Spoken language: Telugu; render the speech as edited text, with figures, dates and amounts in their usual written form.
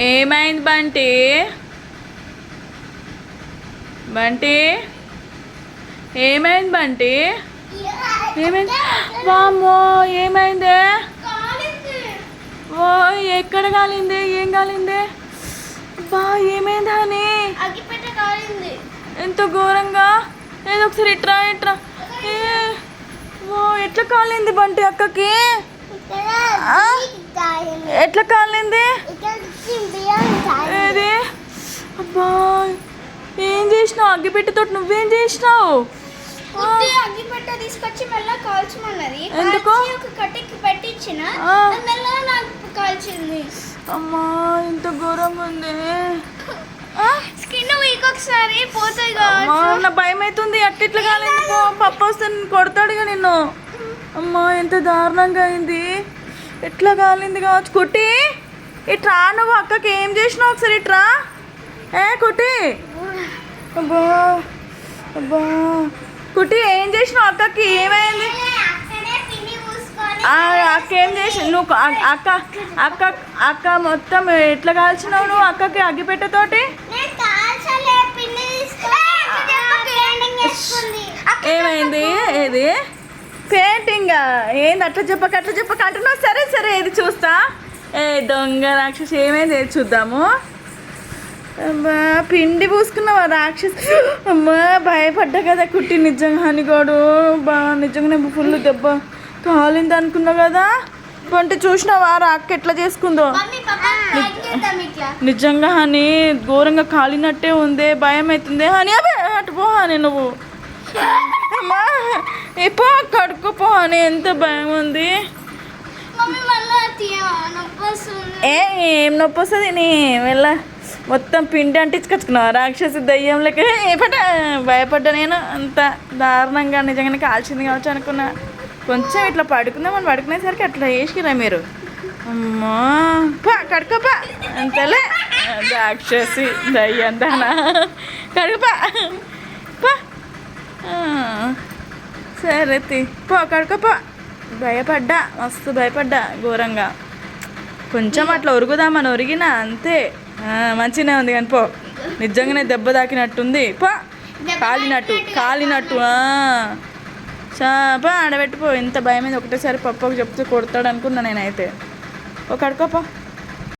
ఏమైంది బంటి? బంటి ఏమైంది బంటి? ఏమైంది? వామ్మో ఏమైందే? ఓ ఎక్కడ కాలింది? ఏం కాలింది? బా ఏమైంది అని? ఎంత ఘోరంగా? ఏదో ఒకసారి ఇట్రా ఇట్రా. ఏ ఓ ఎట్లా కాలింది బంటి అక్కకి? ఎట్లా కాలింది? ఏది? అబ్బా ఏం చేసినావు? అగ్గిపెట్టెతో నువ్వేం చేసినావు? అగ్గిపెట్ట తీసుకొచ్చి మెల్ల కాల్చమన్నది. ఎందుకు? ఒక కట్టెకి పెట్టించిన మెల్లగా నాకు కాల్చింది. అమ్మా ఇంత ఘోరంగా ఉంది. స్కిన్ వీక్ ఒకసారి పోతాయి నా భయం అవుతుంది. అట్టిట్లా కాలేదు. పప్పు వస్తే కొడతాడుగా నిన్ను. అమ్మా ఎంత దారుణంగా అయింది. ఎట్లా కాలింది కావచ్చు. కుట్టి ఇట్రా, నువ్వు అక్కకి ఏం చేసినావు? ఒకసారి ఇట్రా. ఏ కుట్టి, అబ్బా అబ్బా కుట్టి ఏం చేసినావు? అక్కకి ఏమైంది? అక్క ఏం చేసి నువ్వు అక్క అక్క అక్క మొత్తం ఎట్లా కాల్చినావు నువ్వు అక్కకి అగ్గిపెట్టతోటి? ఏమైంది? ఏది పెయింటింగ్? ఏంది? అట్లా చెప్పక అంటున్నావు. సరే సరే ఏది చూస్తా. ఏ దొంగ రాక్షసి ఏమైంది? ఏది చూద్దాము. అమ్మా పిండి పూసుకున్నావా రాక్షసి? అమ్మా భయపడ్డా కదా కుట్టి. నిజంగా హనిగోడు బా నిజంగానే ఫుల్ దెబ్బ కాలింది అనుకున్నావు కదా. వంట చూసినావా అక్క ఎట్లా చేసుకుందో? నిజంగా హని ఘోరంగా కాలినట్టే ఉంది. భయం అవుతుంది హని. అదే అటు పో హని నువ్వు. అమ్మా పో కడుక్కోపో హని. ఎంత భయం ఉంది. ఏం నొప్పి వస్తుంది? నీ వెళ్ళ మొత్తం పిండి అంటించుకొచ్చుకున్నావా రాక్షసి దయ్యం లెక్క? భయపడ్డా నేను. అంత దారుణంగా నిజంగానే కాల్చింది కావచ్చు అనుకున్నా. కొంచెం ఇట్లా పడుకుందామని పడుకునేసరికి అట్లా వేసిరా మీరు. అమ్మా పా కడుకోపా. అంతలే రాక్షసి దయ్యం దానా. కడుకోపా పా. సరే పో కడుకోపా. భయపడ్డా, మస్తు భయపడ్డా ఘోరంగా. కొంచెం అట్లా ఒరుగుదామని ఒరిగినా అంతే. మంచిగానే ఉంది కానీ పో. నిజంగానే దెబ్బ తాకినట్టుంది. పో కాలినట్టు చాపా ఆడబెట్టిపో. ఎంత భయం మీద ఒకటేసారి పప్పుకు చెప్తే కొడతాడు అనుకున్నా నేనైతే. ఒక కడుకోపా.